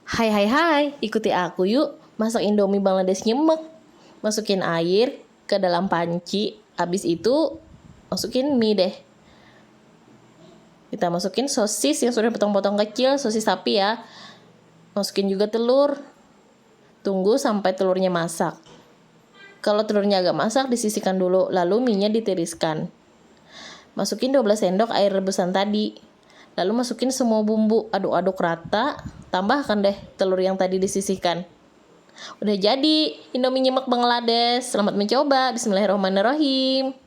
Hai hai hai, ikuti aku yuk masak Indomie Bangladesh nyemek. Masukin air ke dalam panci, habis itu masukin mie deh. Kita masukin sosis yang sudah potong-potong kecil, sosis sapi ya. Masukin juga telur. Tunggu sampai telurnya masak. Kalau telurnya agak masak disisihkan dulu, lalu mie-nya ditiriskan. Masukin 12 sendok air rebusan tadi. Lalu masukin semua bumbu, aduk-aduk rata, tambahkan deh telur yang tadi disisihkan. Udah jadi Indomie nyemek Bangladesh. Selamat mencoba. Bismillahirrahmanirrahim.